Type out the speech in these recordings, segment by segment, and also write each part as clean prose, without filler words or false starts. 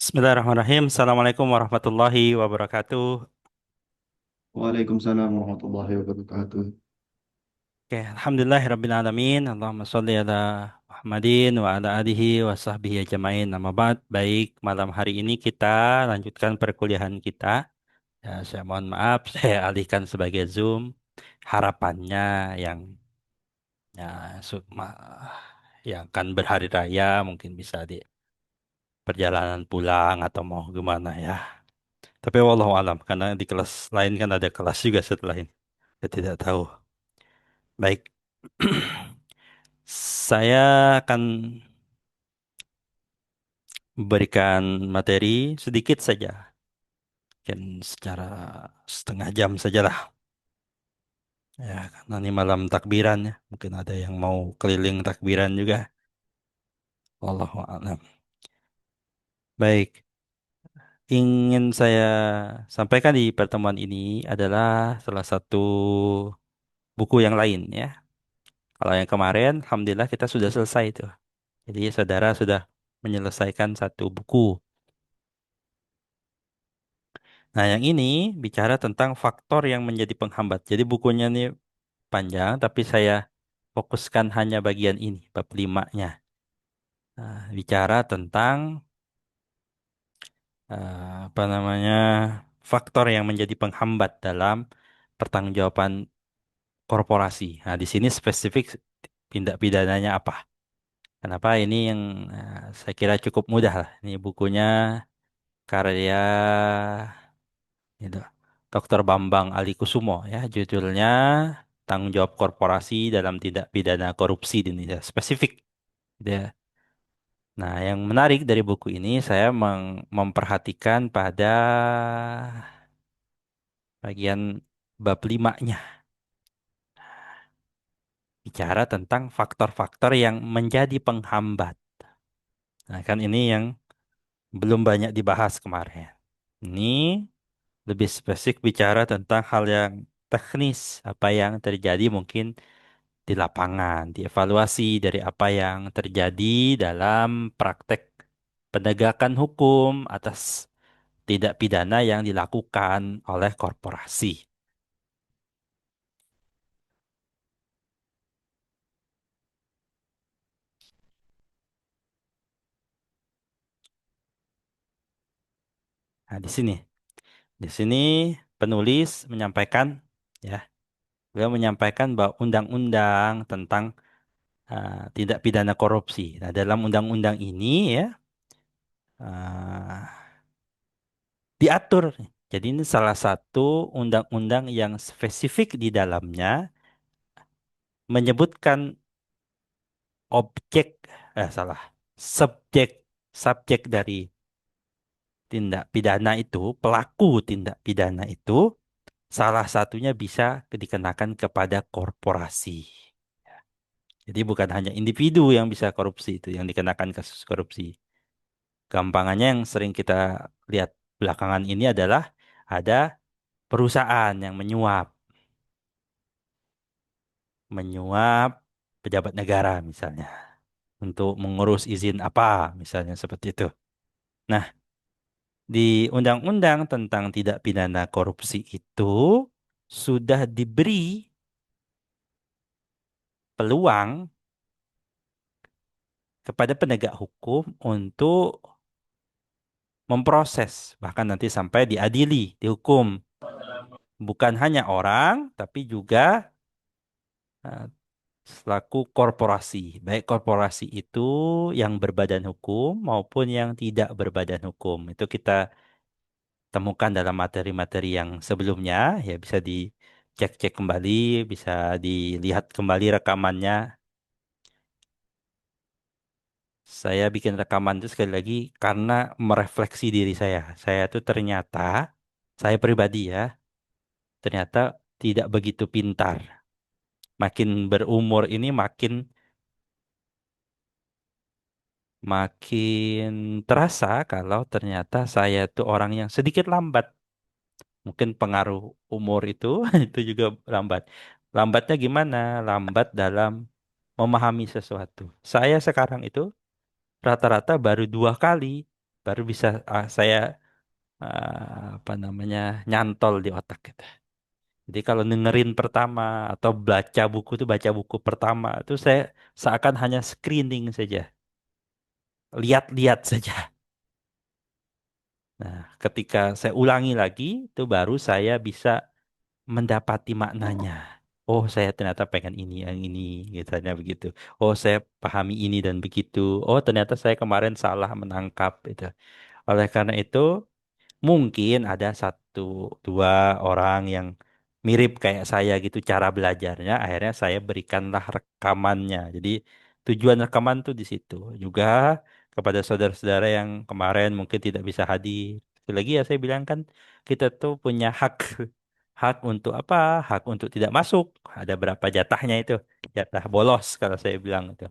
Bismillahirrahmanirrahim. Assalamualaikum warahmatullahi wabarakatuh. Waalaikumsalam warahmatullahi wabarakatuh. Oke, Alhamdulillahirabbil alamin. Allahumma sholli ala Muhammadin wa ala alihi wa sahbihi ajmain. Nama ba'd. Baik, malam hari ini kita lanjutkan perkuliahan kita. Ya, saya mohon maaf, saya alihkan sebagai Zoom. Harapannya yang ya, yang akan berhari raya mungkin bisa di perjalanan pulang atau mau gimana ya. Tapi wallahu alam, karena di kelas lain kan ada kelas juga setelah ini. Saya tidak tahu. Baik, saya akan memberikan materi sedikit saja. Mungkin secara setengah jam sajalah. Ya, karena ini malam takbiran ya. Mungkin ada yang mau keliling takbiran juga. Wallahu a'lam. Baik, ingin saya sampaikan di pertemuan ini adalah salah satu buku yang lain ya. Kalau yang kemarin, alhamdulillah kita sudah selesai itu. Jadi saudara sudah menyelesaikan satu buku. Nah, yang ini bicara tentang faktor yang menjadi penghambat. Jadi bukunya ini panjang, tapi saya fokuskan hanya bagian ini, bab 5-nya. Nah, bicara tentang apa namanya faktor yang menjadi penghambat dalam pertanggungjawaban korporasi. Nah, di sini spesifik tindak pidananya apa? Kenapa ini yang saya kira cukup mudah lah. Ini bukunya karya itu Dr. Bambang Ali Kusumo ya, judulnya Tanggung Jawab Korporasi dalam Tindak Pidana Korupsi di Indonesia. Spesifik gitu ya. Nah, yang menarik dari buku ini saya memperhatikan pada bagian bab 5-nya, bicara tentang faktor-faktor yang menjadi penghambat. Nah, kan ini yang belum banyak dibahas kemarin. Ini lebih spesifik bicara tentang hal yang teknis, apa yang terjadi mungkin di lapangan, dievaluasi dari apa yang terjadi dalam praktek penegakan hukum atas tindak pidana yang dilakukan oleh korporasi. Nah, di sini penulis menyampaikan, ya, beliau menyampaikan bahwa undang-undang tentang tindak pidana korupsi. Nah, dalam undang-undang ini ya uh, diatur. Jadi ini salah satu undang-undang yang spesifik di dalamnya menyebutkan objek, salah, subjek, subjek dari tindak pidana itu, pelaku tindak pidana itu, salah satunya bisa dikenakan kepada korporasi. Jadi bukan hanya individu yang bisa korupsi itu, yang dikenakan kasus korupsi. Gampangannya yang sering kita lihat belakangan ini adalah ada perusahaan yang menyuap pejabat negara misalnya untuk mengurus izin apa, misalnya seperti itu. Nah, di undang-undang tentang tidak pidana korupsi itu sudah diberi peluang kepada penegak hukum untuk memproses, bahkan nanti sampai diadili, dihukum. Bukan hanya orang, tapi juga eh, selaku korporasi. Baik korporasi itu yang berbadan hukum maupun yang tidak berbadan hukum. Itu kita temukan dalam materi-materi yang sebelumnya, ya bisa dicek-cek kembali, bisa dilihat kembali rekamannya. Saya bikin rekaman itu sekali lagi karena merefleksi diri saya. Saya tuh ternyata, saya pribadi ya, ternyata tidak begitu pintar. Makin berumur ini makin terasa kalau ternyata saya tuh orang yang sedikit lambat. Mungkin pengaruh umur itu itu juga lambat. Lambatnya gimana? Lambat dalam memahami sesuatu. Saya sekarang itu rata-rata baru 2 kali baru bisa saya apa namanya nyantol di otak gitu. Jadi kalau dengerin pertama atau baca buku itu baca buku pertama itu saya seakan hanya screening saja, lihat-lihat saja. Nah, ketika saya ulangi lagi, itu baru saya bisa mendapati maknanya. Oh, saya ternyata pengen ini, yang ini, misalnya begitu. Oh, saya pahami ini dan begitu. Oh, ternyata saya kemarin salah menangkap itu. Oleh karena itu, mungkin ada satu dua orang yang mirip kayak saya gitu cara belajarnya. Akhirnya saya berikanlah rekamannya. Jadi tujuan rekaman tuh di situ. Juga kepada saudara-saudara yang kemarin mungkin tidak bisa hadir. Sekali lagi ya saya bilang kan kita tuh punya hak hak untuk apa? Hak untuk tidak masuk. Ada berapa jatahnya itu? Jatah bolos kalau saya bilang itu.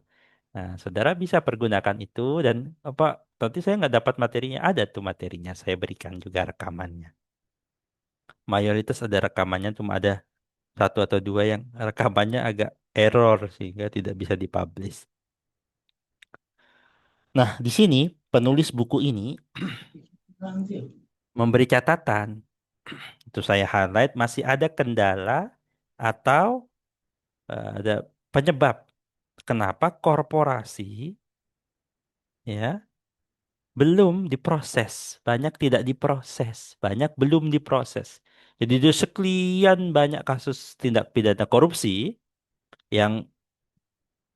Nah, saudara bisa pergunakan itu dan apa? Nanti saya nggak dapat materinya, ada tuh materinya. Saya berikan juga rekamannya. Mayoritas ada rekamannya, cuma ada satu atau dua yang rekamannya agak error sehingga tidak bisa dipublish. Nah, di sini penulis buku ini memberi catatan. Itu saya highlight masih ada kendala atau ada penyebab kenapa korporasi ya belum diproses, banyak tidak diproses, banyak belum diproses. Jadi ada sekian banyak kasus tindak pidana korupsi yang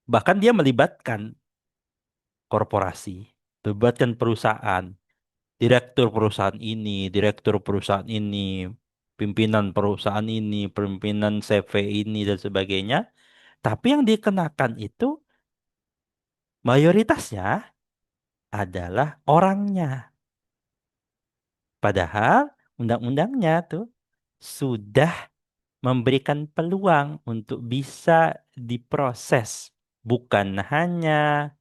bahkan dia melibatkan korporasi, melibatkan perusahaan, direktur perusahaan ini, direktur perusahaan ini, pimpinan perusahaan ini, pimpinan CV ini dan sebagainya. Tapi yang dikenakan itu mayoritasnya adalah orangnya. Padahal undang-undangnya tuh sudah memberikan peluang untuk bisa diproses, bukan hanya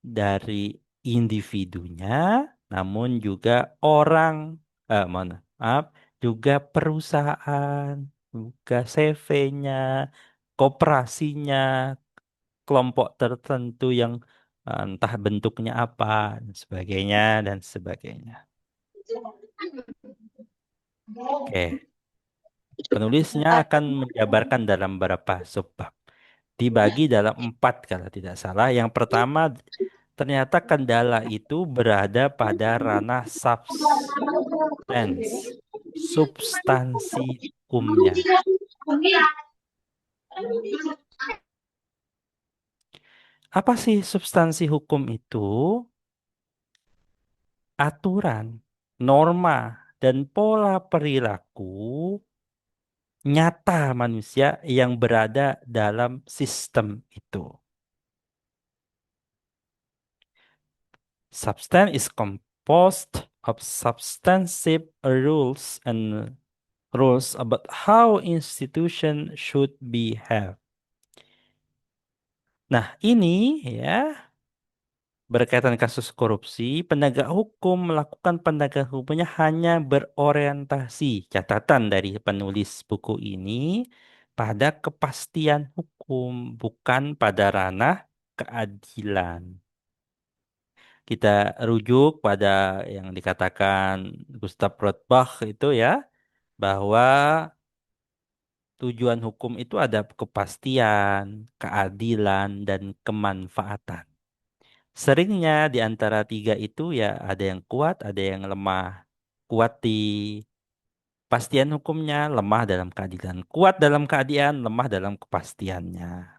dari individunya, namun juga orang, mohon maaf, juga perusahaan, juga CV-nya, koperasinya, kelompok tertentu yang entah bentuknya apa, dan sebagainya, dan sebagainya. Oke. Penulisnya akan menjabarkan dalam beberapa subbab. Dibagi dalam empat kalau tidak salah. Yang pertama, ternyata kendala itu berada pada ranah substansi hukumnya. Apa sih substansi hukum itu? Aturan, norma, dan pola perilaku nyata manusia yang berada dalam sistem itu. Substance is composed of substantive rules about how institution should behave. Nah, ini ya berkaitan kasus korupsi, penegak hukum melakukan penegak hukumnya hanya berorientasi catatan dari penulis buku ini pada kepastian hukum, bukan pada ranah keadilan. Kita rujuk pada yang dikatakan Gustav Rothbard itu ya, bahwa tujuan hukum itu ada kepastian, keadilan, dan kemanfaatan. Seringnya di antara tiga itu ya ada yang kuat, ada yang lemah. Kuat di kepastian hukumnya, lemah dalam keadilan. Kuat dalam keadilan, lemah dalam kepastiannya.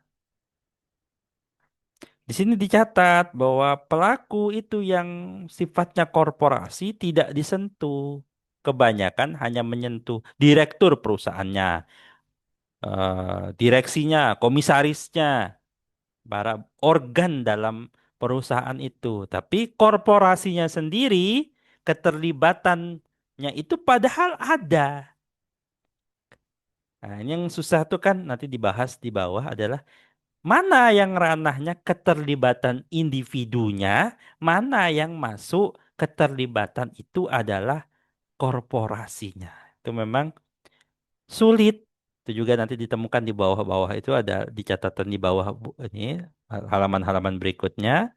Di sini dicatat bahwa pelaku itu yang sifatnya korporasi tidak disentuh. Kebanyakan hanya menyentuh direktur perusahaannya, direksinya, komisarisnya, para organ dalam perusahaan itu. Tapi korporasinya sendiri, keterlibatannya itu padahal ada. Nah, ini yang susah tuh kan nanti dibahas di bawah adalah mana yang ranahnya keterlibatan individunya, mana yang masuk keterlibatan itu adalah korporasinya. Itu memang sulit. Itu juga nanti ditemukan di bawah-bawah itu ada di catatan di bawah ini halaman-halaman berikutnya.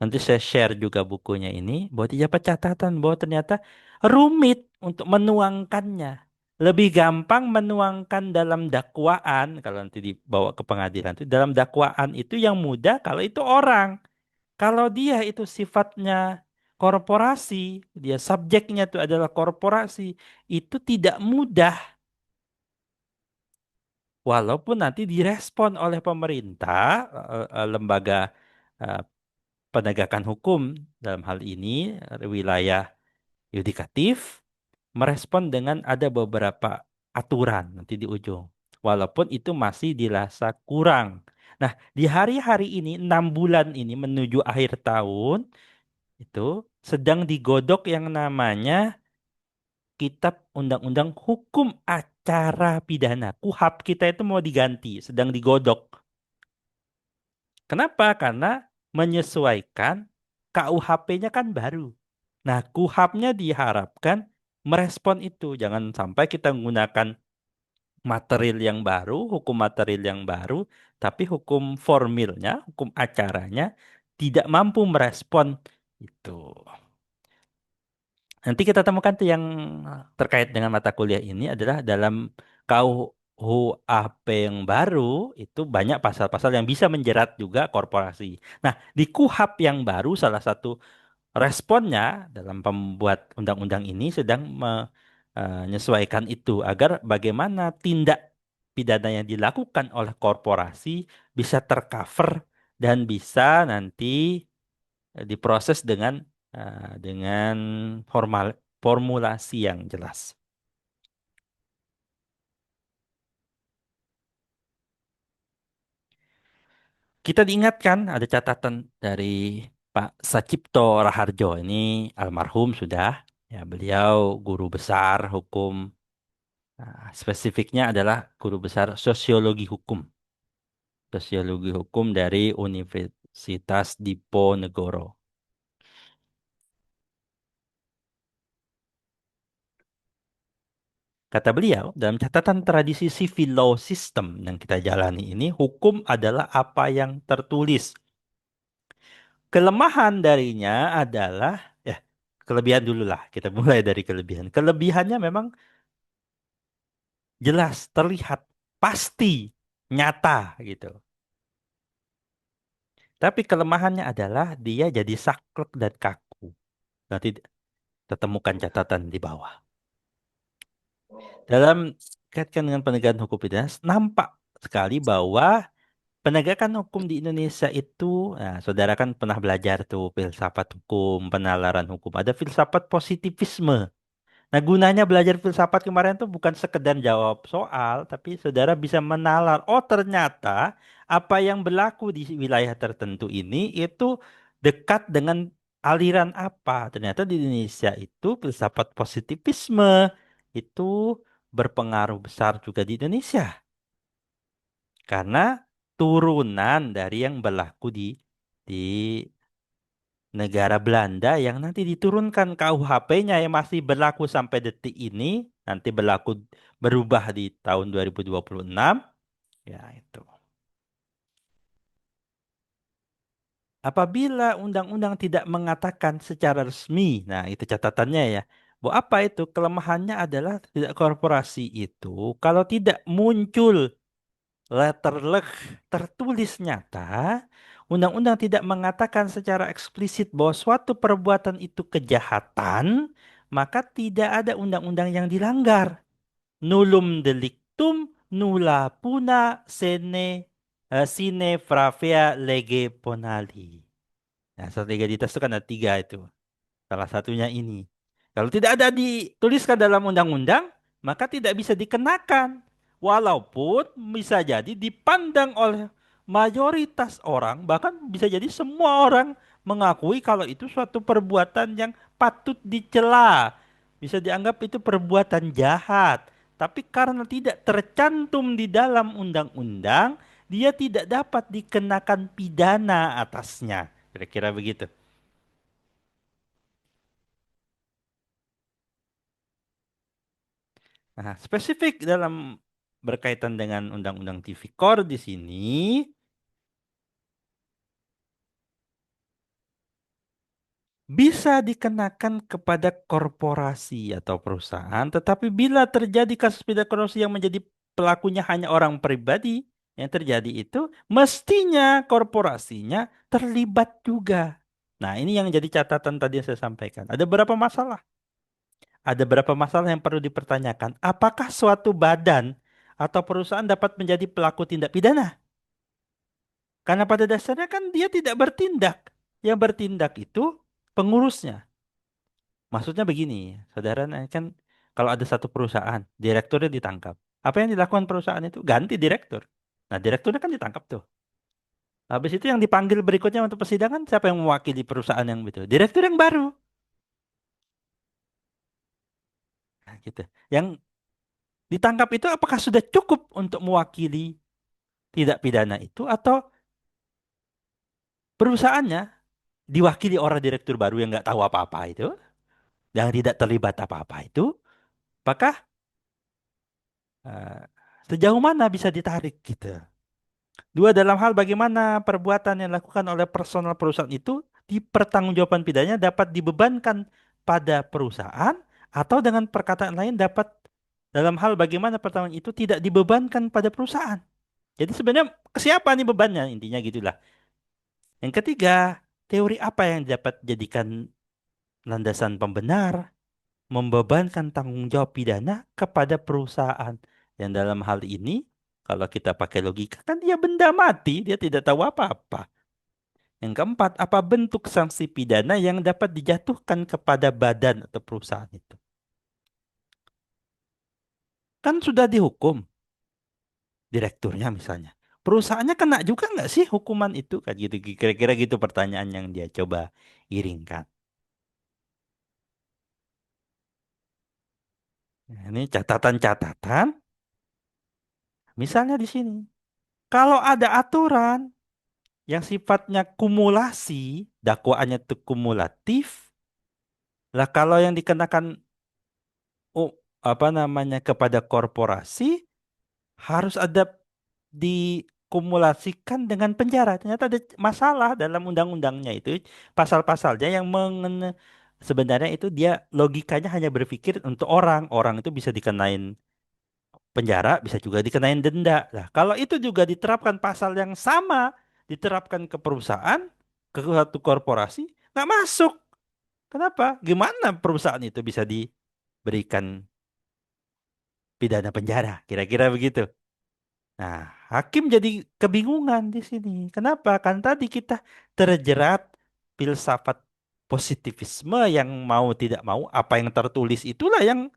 Nanti saya share juga bukunya ini, buat dapat catatan bahwa ternyata rumit untuk menuangkannya. Lebih gampang menuangkan dalam dakwaan, kalau nanti dibawa ke pengadilan itu, dalam dakwaan itu yang mudah kalau itu orang. Kalau dia itu sifatnya korporasi, dia subjeknya itu adalah korporasi, itu tidak mudah. Walaupun nanti direspon oleh pemerintah, lembaga eh, penegakan hukum dalam hal ini wilayah yudikatif merespon dengan ada beberapa aturan nanti di ujung. Walaupun itu masih dirasa kurang. Nah, di hari-hari ini, 6 bulan ini menuju akhir tahun, itu sedang digodok yang namanya Kitab Undang-Undang Hukum Acara Pidana. KUHP kita itu mau diganti, sedang digodok. Kenapa? Karena menyesuaikan KUHP-nya kan baru. Nah, KUHP-nya diharapkan merespon itu. Jangan sampai kita menggunakan material yang baru, hukum material yang baru, tapi hukum formilnya, hukum acaranya tidak mampu merespon itu. Nanti kita temukan tuh yang terkait dengan mata kuliah ini adalah dalam KUHP yang baru itu banyak pasal-pasal yang bisa menjerat juga korporasi. Nah, di KUHP yang baru salah satu responnya dalam pembuat undang-undang ini sedang menyesuaikan itu agar bagaimana tindak pidana yang dilakukan oleh korporasi bisa tercover dan bisa nanti diproses dengan formulasi yang jelas. Kita diingatkan ada catatan dari Pak Sacipto Raharjo ini almarhum sudah ya beliau guru besar hukum. Spesifiknya adalah guru besar sosiologi hukum dari Universitas Diponegoro. Kata beliau, dalam catatan tradisi civil law system yang kita jalani ini, hukum adalah apa yang tertulis. Kelemahan darinya adalah, ya, kelebihan dulu lah. Kita mulai dari kelebihan. Kelebihannya memang jelas, terlihat, pasti, nyata gitu. Tapi kelemahannya adalah dia jadi saklek dan kaku. Nanti kita temukan catatan di bawah. Dalam kaitkan dengan penegakan hukum pidana, nampak sekali bahwa penegakan hukum di Indonesia itu, nah, saudara kan pernah belajar tuh filsafat hukum, penalaran hukum. Ada filsafat positivisme. Nah, gunanya belajar filsafat kemarin tuh bukan sekedar jawab soal, tapi saudara bisa menalar, oh ternyata apa yang berlaku di wilayah tertentu ini itu dekat dengan aliran apa. Ternyata di Indonesia itu filsafat positivisme itu berpengaruh besar juga di Indonesia. Karena turunan dari yang berlaku di negara Belanda yang nanti diturunkan KUHP-nya yang masih berlaku sampai detik ini, nanti berubah di tahun 2026, ya itu. Apabila undang-undang tidak mengatakan secara resmi, nah itu catatannya ya. Bahwa apa itu? Kelemahannya adalah tidak korporasi itu kalau tidak muncul letterlek tertulis nyata, undang-undang tidak mengatakan secara eksplisit bahwa suatu perbuatan itu kejahatan, maka tidak ada undang-undang yang dilanggar. Nullum delictum nulla puna sine pravea lege ponali. Nah, strategi legalitas itu kan ada tiga itu. Salah satunya ini. Kalau tidak ada dituliskan dalam undang-undang, maka tidak bisa dikenakan. Walaupun bisa jadi dipandang oleh mayoritas orang, bahkan bisa jadi semua orang mengakui kalau itu suatu perbuatan yang patut dicela. Bisa dianggap itu perbuatan jahat. Tapi karena tidak tercantum di dalam undang-undang, dia tidak dapat dikenakan pidana atasnya. Kira-kira begitu. Nah, spesifik dalam berkaitan dengan Undang-Undang Tipikor di sini, bisa dikenakan kepada korporasi atau perusahaan, tetapi bila terjadi kasus pidana korupsi yang menjadi pelakunya hanya orang pribadi, yang terjadi itu mestinya korporasinya terlibat juga. Nah, ini yang jadi catatan tadi yang saya sampaikan. Ada beberapa masalah. Ada beberapa masalah yang perlu dipertanyakan. Apakah suatu badan atau perusahaan dapat menjadi pelaku tindak pidana? Karena pada dasarnya kan dia tidak bertindak. Yang bertindak itu pengurusnya. Maksudnya begini, saudara, nah, kan kalau ada satu perusahaan, direkturnya ditangkap. Apa yang dilakukan perusahaan itu? Ganti direktur. Nah, direkturnya kan ditangkap tuh. Habis itu yang dipanggil berikutnya untuk persidangan, siapa yang mewakili perusahaan yang itu? Direktur yang baru. Nah, gitu. Yang ditangkap itu apakah sudah cukup untuk mewakili tidak pidana itu atau perusahaannya diwakili orang direktur baru yang nggak tahu apa-apa itu, yang tidak terlibat apa-apa itu, apakah eh, sejauh mana bisa ditarik gitu? Dua, dalam hal bagaimana perbuatan yang dilakukan oleh personal perusahaan itu dipertanggungjawabkan pidananya dapat dibebankan pada perusahaan atau dengan perkataan lain dapat dalam hal bagaimana pertanggung itu tidak dibebankan pada perusahaan. Jadi sebenarnya ke siapa nih bebannya? Intinya gitulah. Yang ketiga, teori apa yang dapat jadikan landasan pembenar membebankan tanggung jawab pidana kepada perusahaan. Yang dalam hal ini, kalau kita pakai logika, kan dia benda mati, dia tidak tahu apa-apa. Yang keempat, apa bentuk sanksi pidana yang dapat dijatuhkan kepada badan atau perusahaan itu? Kan sudah dihukum direkturnya misalnya. Perusahaannya kena juga nggak sih hukuman itu? Kan gitu, kira-kira gitu pertanyaan yang dia coba iringkan. Nah, ini catatan-catatan, misalnya di sini. Kalau ada aturan yang sifatnya kumulasi, dakwaannya itu kumulatif. Lah kalau yang dikenakan oh, apa namanya kepada korporasi harus ada dikumulasikan dengan penjara. Ternyata ada masalah dalam undang-undangnya itu, pasal-pasalnya yang sebenarnya itu dia logikanya hanya berpikir untuk orang, orang itu bisa dikenain penjara, bisa juga dikenain denda. Nah, kalau itu juga diterapkan pasal yang sama, diterapkan ke perusahaan, ke suatu korporasi, nggak masuk. Kenapa? Gimana perusahaan itu bisa diberikan pidana penjara? Kira-kira begitu. Nah, hakim jadi kebingungan di sini. Kenapa? Kan tadi kita terjerat filsafat positivisme yang mau tidak mau, apa yang tertulis itulah yang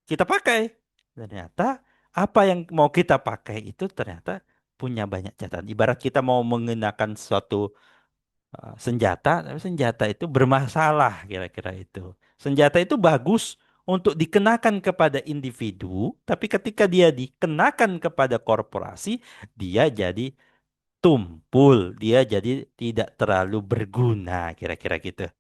kita pakai. Ternyata apa yang mau kita pakai itu ternyata punya banyak catatan. Ibarat kita mau mengenakan suatu senjata, tapi senjata itu bermasalah kira-kira itu. Senjata itu bagus untuk dikenakan kepada individu, tapi ketika dia dikenakan kepada korporasi, dia jadi tumpul, dia jadi tidak terlalu berguna kira-kira gitu.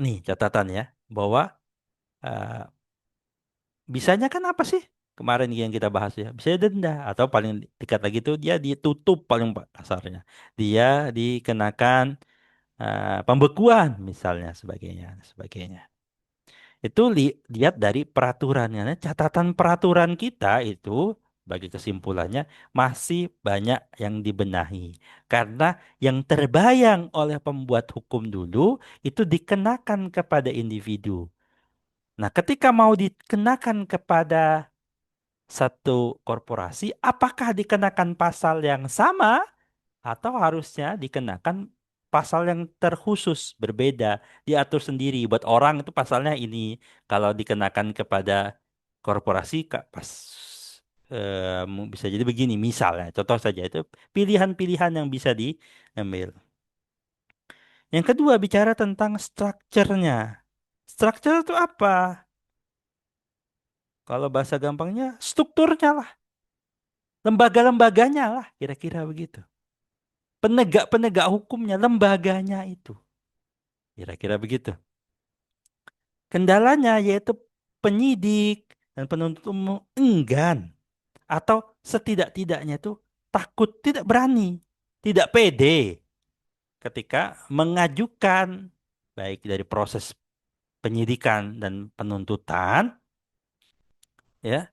Nih catatan ya, bahwa eh, bisanya kan apa sih? Kemarin yang kita bahas ya, bisa denda atau paling dekat lagi tuh dia ditutup paling kasarnya. Dia dikenakan pembekuan misalnya sebagainya. Itu lihat dari peraturannya. Nah, catatan peraturan kita itu bagi kesimpulannya masih banyak yang dibenahi. Karena yang terbayang oleh pembuat hukum dulu itu dikenakan kepada individu. Nah, ketika mau dikenakan kepada satu korporasi, apakah dikenakan pasal yang sama atau harusnya dikenakan pasal yang terkhusus berbeda, diatur sendiri buat orang itu pasalnya ini. Kalau dikenakan kepada korporasi pas bisa jadi begini misalnya, contoh saja itu pilihan-pilihan yang bisa diambil. Yang kedua bicara tentang strukturnya. Struktur itu apa? Kalau bahasa gampangnya strukturnya lah, lembaga-lembaganya lah, kira-kira begitu. Penegak-penegak hukumnya, lembaganya itu. Kira-kira begitu. Kendalanya yaitu penyidik dan penuntut umum enggan atau setidak-tidaknya itu takut, tidak berani, tidak pede ketika mengajukan baik dari proses penyidikan dan penuntutan ya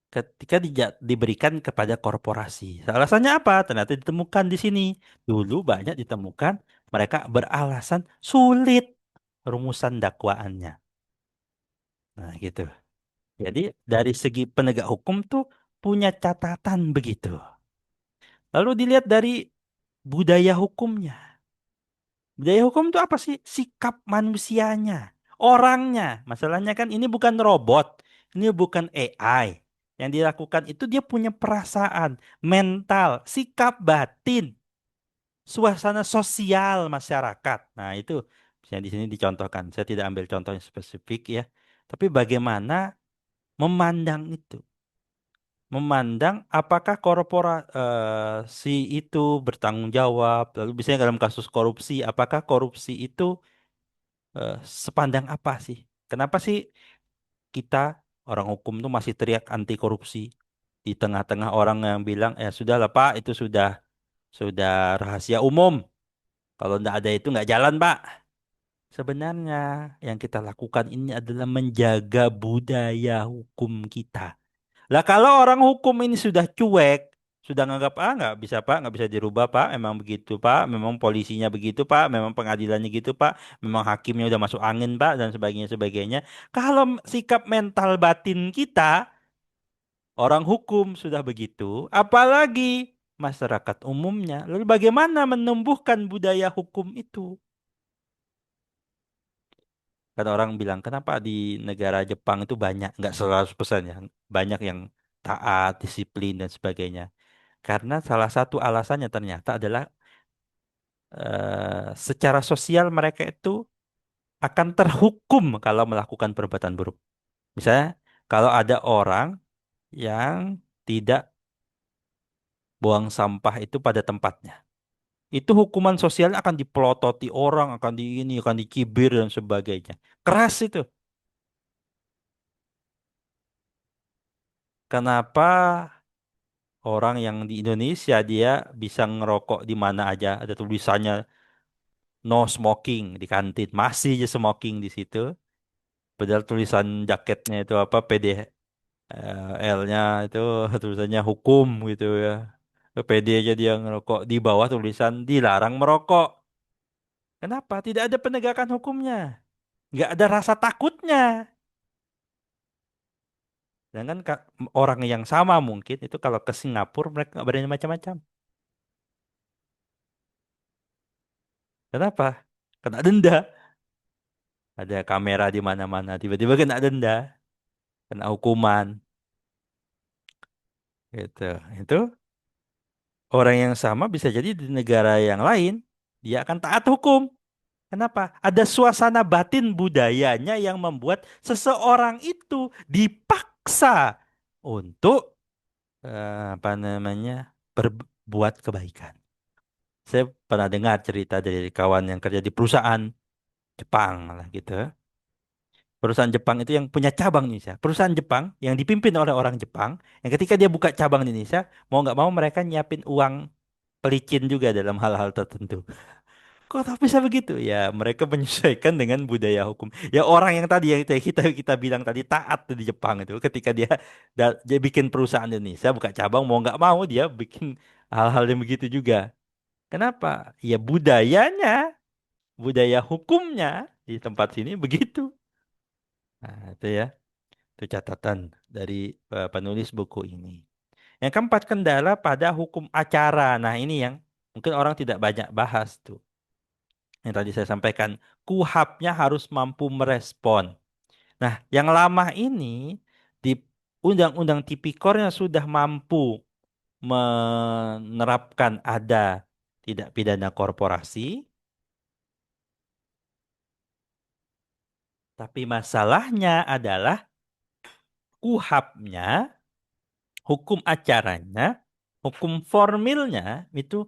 ketika diberikan kepada korporasi. Alasannya apa? Ternyata ditemukan di sini. Dulu banyak ditemukan mereka beralasan sulit rumusan dakwaannya. Nah, gitu. Jadi dari segi penegak hukum tuh punya catatan begitu. Lalu dilihat dari budaya hukumnya. Budaya hukum itu apa sih? Sikap manusianya, orangnya. Masalahnya kan ini bukan robot, ini bukan AI. Yang dilakukan itu dia punya perasaan, mental, sikap batin, suasana sosial masyarakat. Nah, itu yang di sini dicontohkan. Saya tidak ambil contoh yang spesifik ya. Tapi bagaimana memandang itu? Memandang apakah korporasi itu bertanggung jawab. Lalu misalnya dalam kasus korupsi, apakah korupsi itu sepandang apa sih? Kenapa sih kita orang hukum tuh masih teriak anti korupsi di tengah-tengah orang yang bilang ya sudahlah Pak itu sudah rahasia umum. Kalau nggak ada itu nggak jalan Pak. Sebenarnya yang kita lakukan ini adalah menjaga budaya hukum kita. Lah kalau orang hukum ini sudah cuek, sudah nganggap nggak bisa Pak, nggak bisa dirubah Pak, memang begitu Pak, memang polisinya begitu Pak, memang pengadilannya gitu Pak, memang hakimnya udah masuk angin Pak dan sebagainya sebagainya. Kalau sikap mental batin kita orang hukum sudah begitu, apalagi masyarakat umumnya. Lalu bagaimana menumbuhkan budaya hukum itu? Kan orang bilang kenapa di negara Jepang itu banyak, nggak 100% ya, banyak yang taat, disiplin dan sebagainya. Karena salah satu alasannya ternyata adalah secara sosial mereka itu akan terhukum kalau melakukan perbuatan buruk. Misalnya, kalau ada orang yang tidak buang sampah itu pada tempatnya, itu hukuman sosialnya akan dipelototi orang, akan di ini, akan dicibir dan sebagainya. Keras itu. Kenapa orang yang di Indonesia dia bisa ngerokok di mana aja, ada tulisannya no smoking di kantin, masih aja smoking di situ. Padahal tulisan jaketnya itu apa L-nya itu tulisannya hukum gitu ya. PD aja dia ngerokok di bawah tulisan dilarang merokok. Kenapa? Tidak ada penegakan hukumnya. Nggak ada rasa takutnya. Sedangkan orang yang sama mungkin itu kalau ke Singapura mereka nggak berani macam-macam. Kenapa? Kena denda. Ada kamera di mana-mana. Tiba-tiba kena denda. Kena hukuman. Gitu. Itu orang yang sama bisa jadi di negara yang lain dia akan taat hukum. Kenapa? Ada suasana batin budayanya yang membuat seseorang itu dipaksa untuk apa namanya berbuat kebaikan. Saya pernah dengar cerita dari kawan yang kerja di perusahaan Jepang lah gitu. Perusahaan Jepang itu yang punya cabang di Indonesia. Perusahaan Jepang yang dipimpin oleh orang Jepang, yang ketika dia buka cabang di Indonesia, mau nggak mau mereka nyiapin uang pelicin juga dalam hal-hal tertentu. Kok tak bisa begitu? Ya, mereka menyesuaikan dengan budaya hukum. Ya orang yang tadi yang kita kita bilang tadi taat tuh di Jepang itu, ketika dia bikin perusahaan di Indonesia, buka cabang mau nggak mau dia bikin hal-hal yang begitu juga. Kenapa? Ya budayanya, budaya hukumnya di tempat sini begitu. Nah, itu ya, itu catatan dari penulis buku ini. Yang keempat, kendala pada hukum acara. Nah, ini yang mungkin orang tidak banyak bahas tuh. Yang tadi saya sampaikan, KUHP-nya harus mampu merespon. Nah, yang lama ini di Undang-Undang Tipikornya sudah mampu menerapkan ada tidak pidana korporasi, tapi masalahnya adalah KUHP-nya, hukum acaranya, hukum formilnya itu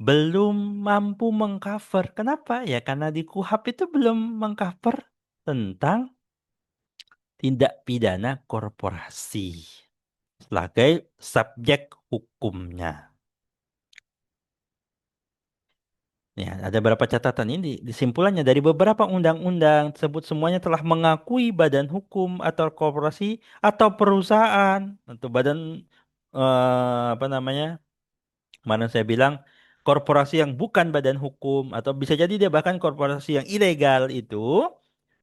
belum mampu mengcover. Kenapa? Ya karena di KUHP itu belum mengcover tentang tindak pidana korporasi. sebagai subjek hukumnya. Ya, ada beberapa catatan ini di simpulannya dari beberapa undang-undang tersebut semuanya telah mengakui badan hukum atau korporasi atau perusahaan atau badan apa namanya? Mana saya bilang korporasi yang bukan badan hukum atau bisa jadi dia bahkan korporasi yang ilegal itu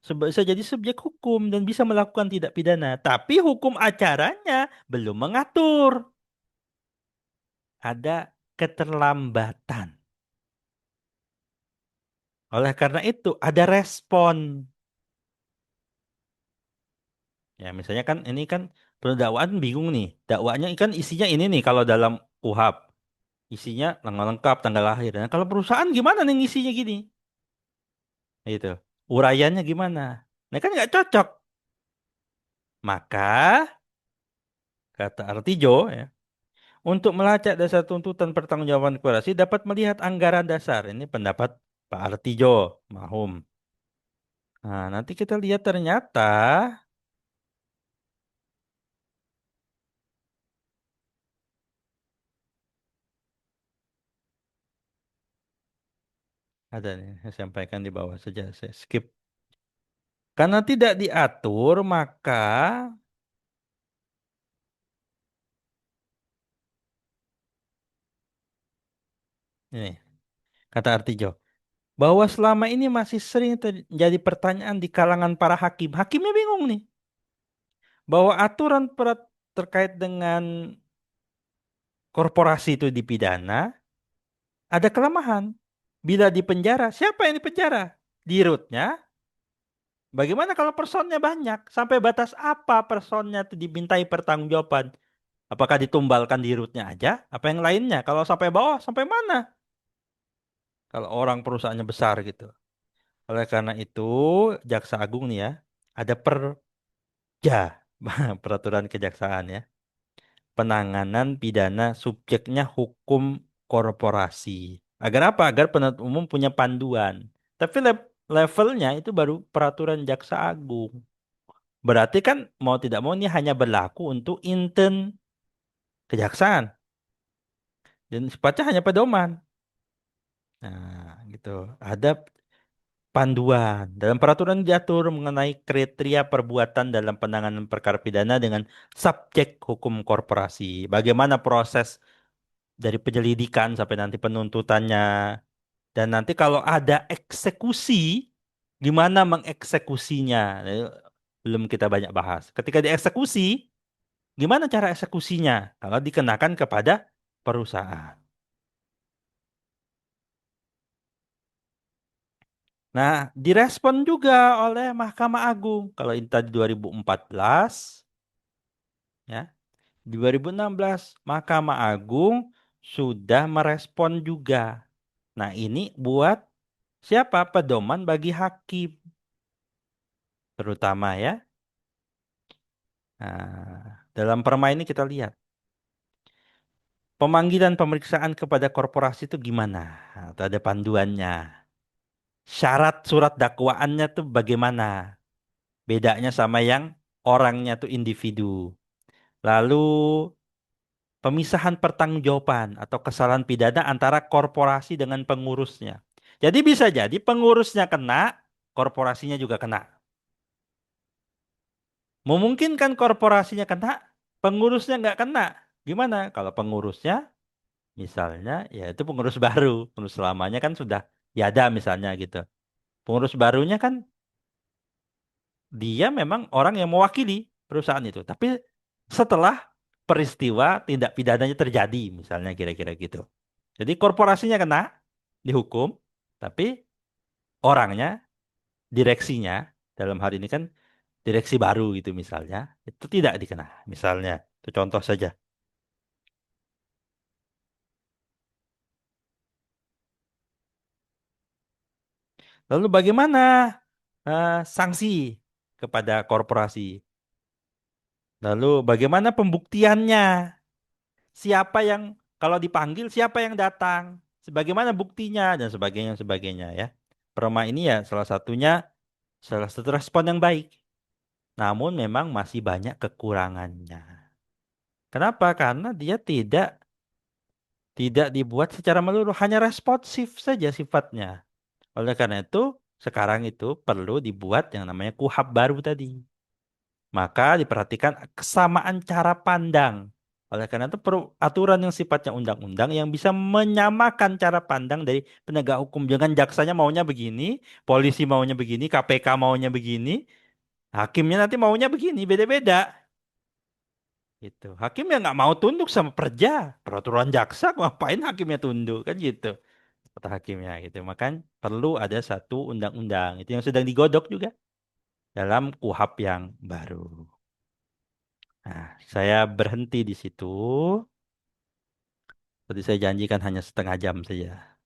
bisa jadi subjek hukum dan bisa melakukan tindak pidana. Tapi hukum acaranya belum mengatur. Ada keterlambatan. Oleh karena itu ada respon. Ya, misalnya kan ini kan pendakwaan bingung nih. Dakwaannya kan isinya ini nih kalau dalam KUHP. Isinya tanggal lengkap, tanggal lahir. Nah, kalau perusahaan gimana nih isinya gini? Itu. Uraiannya gimana? Nah, kan nggak cocok. Maka, kata Artijo, ya, untuk melacak dasar tuntutan pertanggungjawaban korporasi dapat melihat anggaran dasar. Ini pendapat Pak Artijo, mahum. Nah, nanti kita lihat ternyata ada nih, saya sampaikan di bawah saja, saya skip. Karena tidak diatur, maka ini kata Artijo, bahwa selama ini masih sering terjadi pertanyaan di kalangan para hakim. Hakimnya bingung nih, bahwa aturan terkait dengan korporasi itu dipidana, ada kelemahan. Bila dipenjara, siapa yang dipenjara? Dirutnya. Bagaimana kalau personnya banyak? Sampai batas apa personnya itu dimintai pertanggungjawaban? Apakah ditumbalkan dirutnya aja? Apa yang lainnya? Kalau sampai bawah, sampai mana? Kalau orang perusahaannya besar gitu. Oleh karena itu, Jaksa Agung nih ya, ada perja, peraturan kejaksaan ya. Penanganan pidana subjeknya hukum korporasi. Agar apa? Agar penuntut umum punya panduan. Tapi levelnya itu baru peraturan Jaksa Agung. Berarti kan mau tidak mau ini hanya berlaku untuk inten kejaksaan dan sifatnya hanya pedoman. Nah, gitu. Ada panduan. Dalam peraturan diatur mengenai kriteria perbuatan dalam penanganan perkara pidana dengan subjek hukum korporasi. Bagaimana proses dari penyelidikan sampai nanti penuntutannya. Dan nanti kalau ada eksekusi, gimana mengeksekusinya? Nah, itu belum kita banyak bahas. Ketika dieksekusi, gimana cara eksekusinya? Kalau dikenakan kepada perusahaan. Nah, direspon juga oleh Mahkamah Agung. Kalau ini tadi 2014, ya, 2016 Mahkamah Agung sudah merespon juga. Nah, ini buat siapa? Pedoman bagi hakim, terutama ya. Nah, dalam perma ini kita lihat pemanggilan pemeriksaan kepada korporasi itu gimana? Nah, itu ada panduannya. Syarat surat dakwaannya tuh bagaimana? Bedanya sama yang orangnya tuh individu. Lalu pemisahan pertanggungjawaban atau kesalahan pidana antara korporasi dengan pengurusnya. Jadi bisa jadi pengurusnya kena, korporasinya juga kena. Memungkinkan korporasinya kena, pengurusnya nggak kena. Gimana? Kalau pengurusnya misalnya ya itu pengurus baru, pengurus lamanya kan sudah tiada misalnya gitu. Pengurus barunya kan dia memang orang yang mewakili perusahaan itu. Tapi setelah peristiwa tindak pidananya terjadi misalnya kira-kira gitu. Jadi korporasinya kena dihukum, tapi orangnya, direksinya dalam hal ini kan direksi baru gitu misalnya, itu tidak dikena. Misalnya, itu contoh saja. Lalu bagaimana sanksi kepada korporasi? Lalu bagaimana pembuktiannya? Siapa yang kalau dipanggil siapa yang datang? Sebagaimana buktinya dan sebagainya ya. Perma ini ya salah satu respon yang baik. Namun memang masih banyak kekurangannya. Kenapa? Karena dia tidak dibuat secara menyeluruh, hanya responsif saja sifatnya. Oleh karena itu, sekarang itu perlu dibuat yang namanya kuhab baru tadi. Maka diperhatikan kesamaan cara pandang. Oleh karena itu perlu aturan yang sifatnya undang-undang yang bisa menyamakan cara pandang dari penegak hukum. Jangan jaksanya maunya begini, polisi maunya begini, KPK maunya begini, hakimnya nanti maunya begini, beda-beda. Gitu. Hakim yang nggak mau tunduk sama perja, peraturan jaksa, ngapain hakimnya tunduk kan gitu. Kata hakimnya gitu. Makanya perlu ada satu undang-undang itu yang sedang digodok juga dalam KUHP yang baru. Nah, saya berhenti di situ. Tadi saya janjikan hanya setengah jam saja.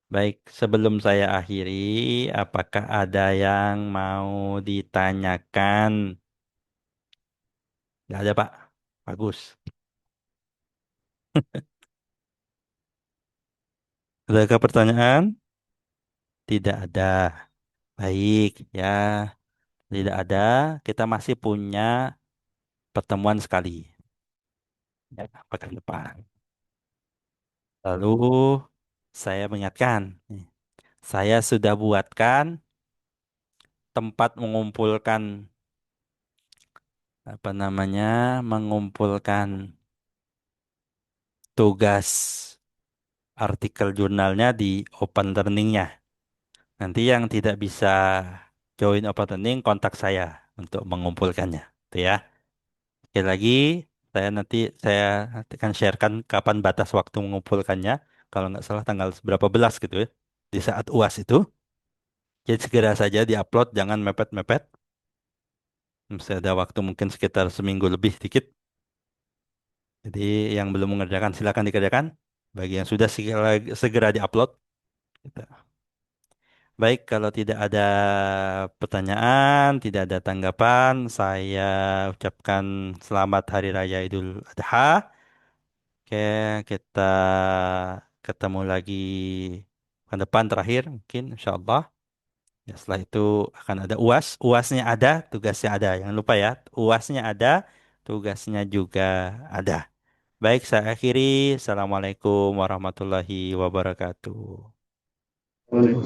Baik, sebelum saya akhiri, apakah ada yang mau ditanyakan? Nggak ada, Pak. Bagus. Adakah pertanyaan? Tidak ada. Baik, ya. Tidak ada. Kita masih punya pertemuan sekali. Ya, pekan depan. Lalu saya mengingatkan, nih, saya sudah buatkan tempat mengumpulkan apa namanya, mengumpulkan tugas artikel jurnalnya di Open Learning-nya. Nanti yang tidak bisa join Open Learning kontak saya untuk mengumpulkannya. Itu ya. Sekali lagi, saya nanti akan sharekan kapan batas waktu mengumpulkannya. Kalau nggak salah tanggal berapa belas gitu ya. Di saat UAS itu. Jadi segera saja diupload, jangan mepet-mepet. Masih ada waktu mungkin sekitar seminggu lebih dikit. Jadi yang belum mengerjakan silakan dikerjakan. Bagi yang sudah segera diupload. Gitu. Baik, kalau tidak ada pertanyaan, tidak ada tanggapan, saya ucapkan selamat Hari Raya Idul Adha. Oke, kita ketemu lagi pekan depan terakhir mungkin insya Allah. Ya, setelah itu akan ada UAS. UASnya ada, tugasnya ada. Jangan lupa ya, UASnya ada, tugasnya juga ada. Baik, saya akhiri. Assalamualaikum warahmatullahi wabarakatuh. Waalaikumsalam.